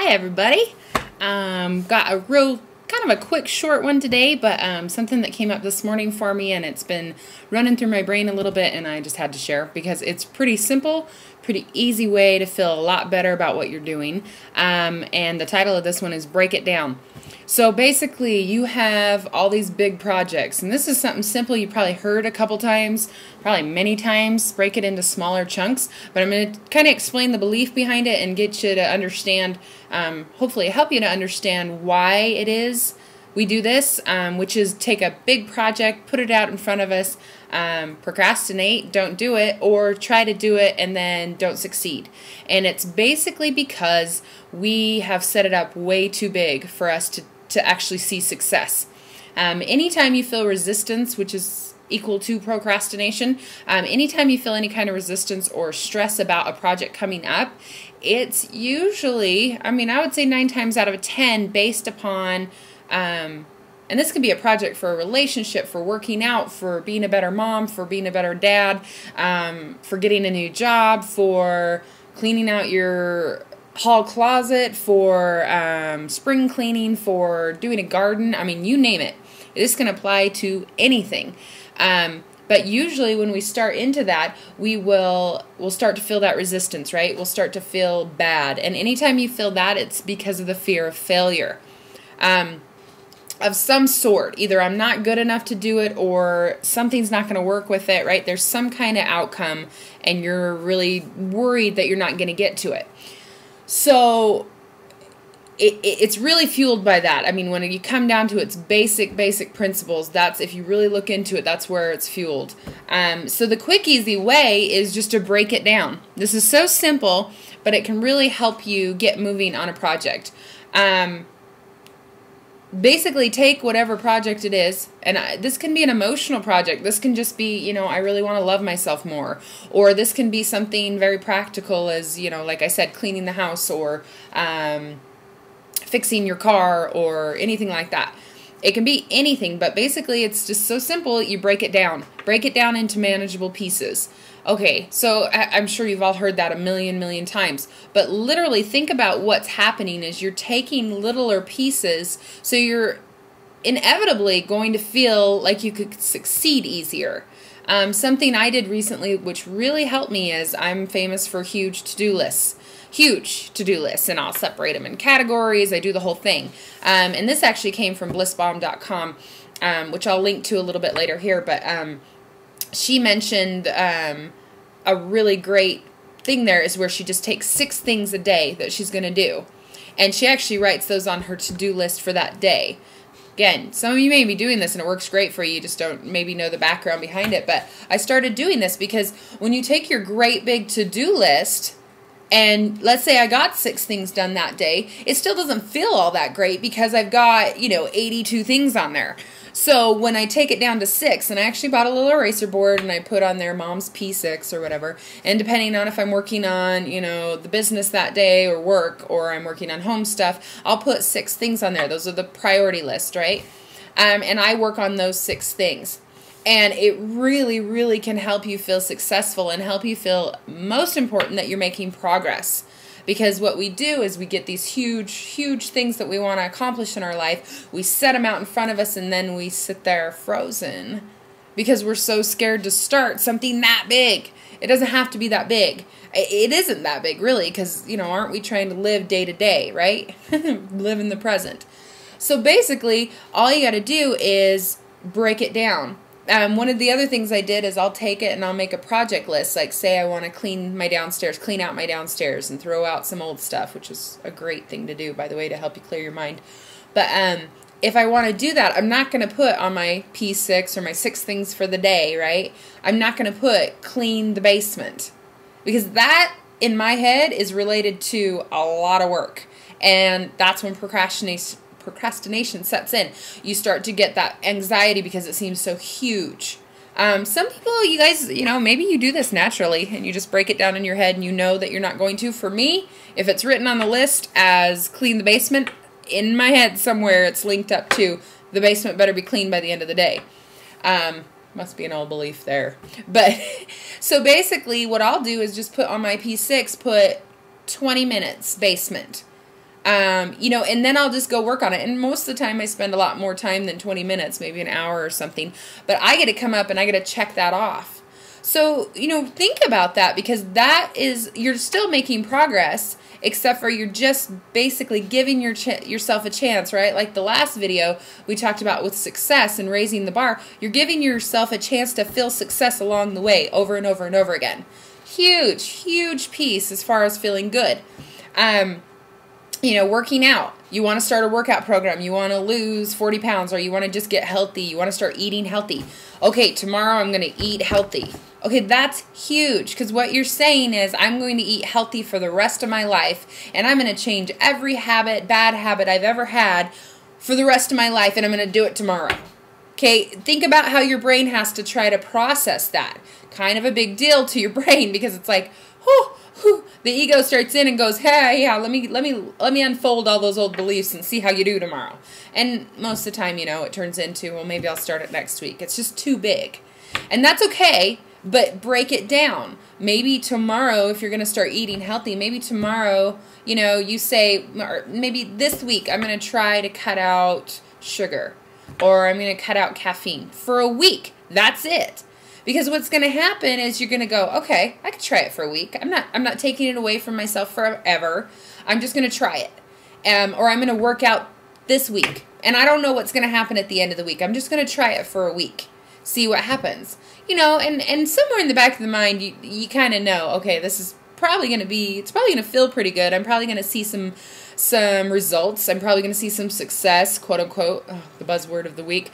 everybody. Got a real kind of a quick short one today, but something that came up this morning for me, and it's been running through my brain a little bit, and I just had to share because it's pretty simple, pretty easy way to feel a lot better about what you're doing. And the title of this one is Break It Down. So basically you have all these big projects, and this is something simple you probably heard a couple times, probably many times. Break it into smaller chunks, but I'm going to kind of explain the belief behind it and get you to understand, hopefully help you to understand why it is we do this, which is take a big project, put it out in front of us, procrastinate, don't do it, or try to do it and then don't succeed. And it's basically because we have set it up way too big for us to actually see success. Anytime you feel resistance, which is equal to procrastination, anytime you feel any kind of resistance or stress about a project coming up, it's usually, I would say 9 times out of 10 based upon, and this could be a project for a relationship, for working out, for being a better mom, for being a better dad, for getting a new job, for cleaning out your hall closet, for spring cleaning, for doing a garden. You name it. This can apply to anything. But usually when we start into that, we'll start to feel that resistance, right? We'll start to feel bad. And anytime you feel that, it's because of the fear of failure. Of some sort. Either I'm not good enough to do it, or something's not going to work with it, right? There's some kind of outcome, and you're really worried that you're not going to get to it. So it's really fueled by that. When you come down to its basic principles, that's, if you really look into it, that's where it's fueled. So the quick, easy way is just to break it down. This is so simple, but it can really help you get moving on a project. Basically, take whatever project it is, and this can be an emotional project. This can just be, I really want to love myself more. Or this can be something very practical as, like I said, cleaning the house, or fixing your car, or anything like that. It can be anything, but basically it's just so simple. You break it down. Break it down into manageable pieces. Okay, so I'm sure you've all heard that a million times, but literally think about what's happening is you're taking littler pieces, so you're inevitably going to feel like you could succeed easier. Something I did recently which really helped me is I'm famous for huge to-do lists. Huge to-do lists, and I'll separate them in categories. I do the whole thing. And this actually came from blissbomb.com, which I'll link to a little bit later here, but she mentioned a really great thing there is where she just takes 6 things a day that she's going to do. And she actually writes those on her to-do list for that day. Again, some of you may be doing this and it works great for you. You just don't maybe know the background behind it. But I started doing this because when you take your great big to-do list, and let's say I got 6 things done that day, it still doesn't feel all that great because I've got, 82 things on there. So when I take it down to 6, and I actually bought a little eraser board and I put on there Mom's P6 or whatever, and depending on if I'm working on, the business that day or work, or I'm working on home stuff, I'll put 6 things on there. Those are the priority list, right? And I work on those 6 things. And it really can help you feel successful and help you feel, most important, that you're making progress. Because what we do is we get these huge things that we want to accomplish in our life. We set them out in front of us, and then we sit there frozen because we're so scared to start something that big. It doesn't have to be that big. It isn't that big, really, because, aren't we trying to live day to day, right? Live in the present. So basically, all you got to do is break it down. One of the other things I did is I'll take it and I'll make a project list. Like, say I want to clean out my downstairs and throw out some old stuff, which is a great thing to do, by the way, to help you clear your mind. But if I want to do that, I'm not going to put on my P6 or my 6 things for the day, right? I'm not going to put clean the basement, because that, in my head, is related to a lot of work. And that's when procrastination sets in. You start to get that anxiety because it seems so huge. Some people, you guys, maybe you do this naturally and you just break it down in your head and you know that you're not going to. For me, if it's written on the list as clean the basement, in my head somewhere it's linked up to the basement better be clean by the end of the day. Must be an old belief there. But so basically what I'll do is just put on my P6, put 20 minutes basement. You know, and then I'll just go work on it. And most of the time I spend a lot more time than 20 minutes, maybe an hour or something. But I get to come up and I get to check that off. So, you know, think about that, because that is, you're still making progress, except for you're just basically giving yourself a chance, right? Like the last video we talked about with success and raising the bar, you're giving yourself a chance to feel success along the way over and over and over again. Huge, huge piece as far as feeling good. You know, working out. You want to start a workout program. You want to lose 40 pounds, or you want to just get healthy. You want to start eating healthy. Okay, tomorrow I'm going to eat healthy. Okay, that's huge, because what you're saying is, I'm going to eat healthy for the rest of my life, and I'm going to change every habit, bad habit I've ever had for the rest of my life, and I'm going to do it tomorrow. Okay, think about how your brain has to try to process that. Kind of a big deal to your brain, because it's like, whew, the ego starts in and goes, hey, yeah, let me unfold all those old beliefs and see how you do tomorrow. And most of the time, you know, it turns into, well, maybe I'll start it next week. It's just too big. And that's okay, but break it down. Maybe tomorrow, if you're going to start eating healthy, maybe tomorrow, you know, you say, or maybe this week, I'm going to try to cut out sugar, or I'm going to cut out caffeine for a week. That's it. Because what's going to happen is you're going to go, okay, I could try it for a week. I'm not taking it away from myself forever. I'm just going to try it. Or I'm going to work out this week. And I don't know what's going to happen at the end of the week. I'm just going to try it for a week. See what happens. You know, and somewhere in the back of the mind, you kind of know, okay, this is probably going to be, it's probably going to feel pretty good. I'm probably going to see some results. I'm probably going to see some success, quote unquote, the buzzword of the week.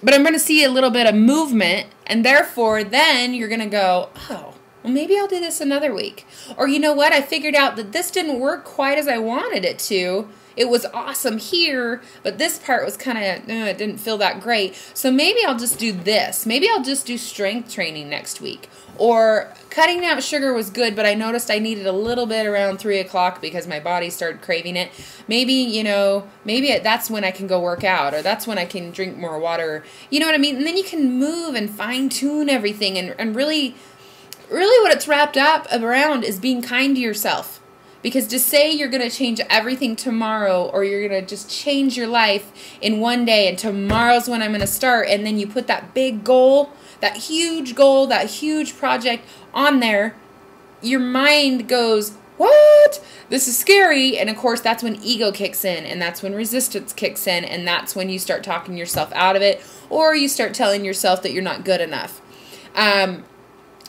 But I'm going to see a little bit of movement, and therefore then you're going to go, oh, well, maybe I'll do this another week. Or you know what? I figured out that this didn't work quite as I wanted it to. It was awesome here, but this part was kind of, it didn't feel that great. So maybe I'll just do this. Maybe I'll just do strength training next week. Or cutting out sugar was good, but I noticed I needed a little bit around 3 o'clock because my body started craving it. Maybe, you know, that's when I can go work out, or that's when I can drink more water. You know what I mean? And then you can move and fine-tune everything, and really what it's wrapped up around is being kind to yourself. Because to say you're going to change everything tomorrow, or you're going to just change your life in one day, and tomorrow's when I'm going to start, and then you put that big goal, that huge project on there, your mind goes, what? This is scary. And of course, that's when ego kicks in, and that's when resistance kicks in, and that's when you start talking yourself out of it, or you start telling yourself that you're not good enough.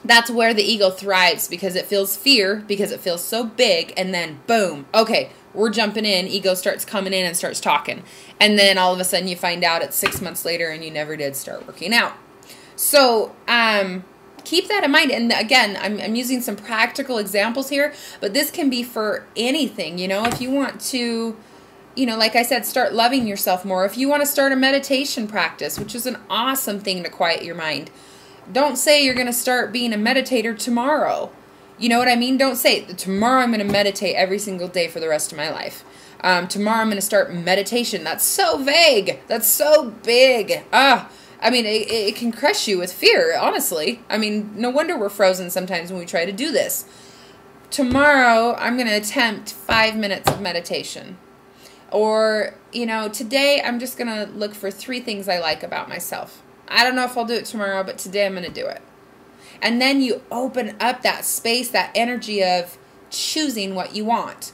That's where the ego thrives, because it feels fear, because it feels so big, and then boom, okay, we're jumping in, ego starts coming in and starts talking. And then all of a sudden you find out it's 6 months later and you never did start working out. So keep that in mind. And again, I'm using some practical examples here, but this can be for anything. You know, if you want to, you know, like I said, start loving yourself more. If you want to start a meditation practice, which is an awesome thing to quiet your mind. Don't say you're going to start being a meditator tomorrow. You know what I mean? Don't say, tomorrow I'm going to meditate every single day for the rest of my life. Tomorrow I'm going to start meditation. That's so vague. That's so big. I mean, it can crush you with fear, honestly. I mean, no wonder we're frozen sometimes when we try to do this. Tomorrow I'm going to attempt 5 minutes of meditation. Or, you know, today I'm just going to look for 3 things I like about myself. I don't know if I'll do it tomorrow, but today I'm going to do it. And then you open up that space, that energy of choosing what you want.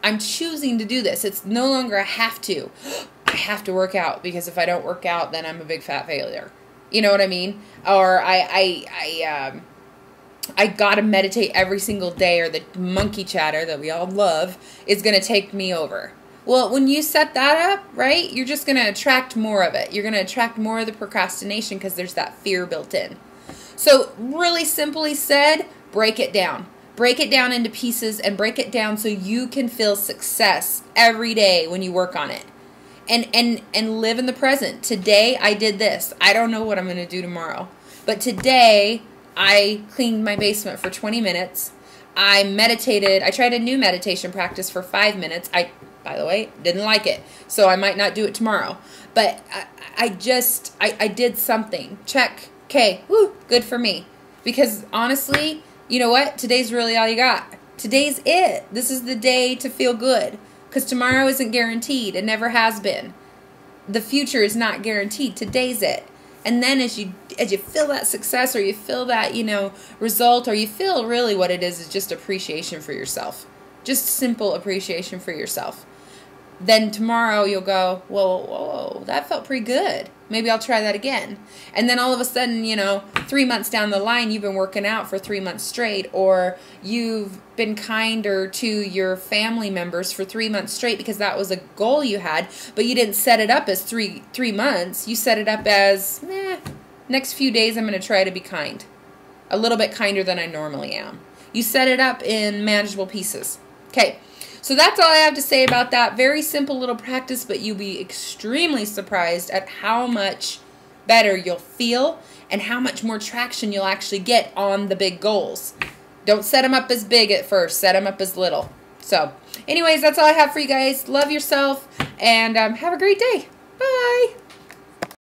I'm choosing to do this. It's no longer a have to. I have to work out, because if I don't work out, then I'm a big fat failure. You know what I mean? Or I got to meditate every single day, or the monkey chatter that we all love is going to take me over. Well, when you set that up, right, you're just going to attract more of it. You're going to attract more of the procrastination, because there's that fear built in. So really simply said, break it down. Break it down into pieces, and break it down so you can feel success every day when you work on it. And live in the present. Today I did this. I don't know what I'm going to do tomorrow. But today I cleaned my basement for 20 minutes. I meditated. I tried a new meditation practice for 5 minutes. By the way, didn't like it, so I might not do it tomorrow. But I did something. Check. Okay. Woo. Good for me. Because honestly, you know what? Today's really all you got. Today's it. This is the day to feel good, because tomorrow isn't guaranteed. It never has been. The future is not guaranteed. Today's it. And then as you feel that success, or you feel that, result, or you feel really what it is just appreciation for yourself. Just simple appreciation for yourself. Then tomorrow you'll go, whoa, that felt pretty good. Maybe I'll try that again. And then all of a sudden, 3 months down the line, you've been working out for 3 months straight, or you've been kinder to your family members for 3 months straight because that was a goal you had, but you didn't set it up as three months. You set it up as, next few days I'm going to try to be kind. A little bit kinder than I normally am. You set it up in manageable pieces. Okay. So that's all I have to say about that. Very simple little practice, but you'll be extremely surprised at how much better you'll feel and how much more traction you'll actually get on the big goals. Don't set them up as big at first. Set them up as little. So anyways, that's all I have for you guys. Love yourself, and have a great day. Bye.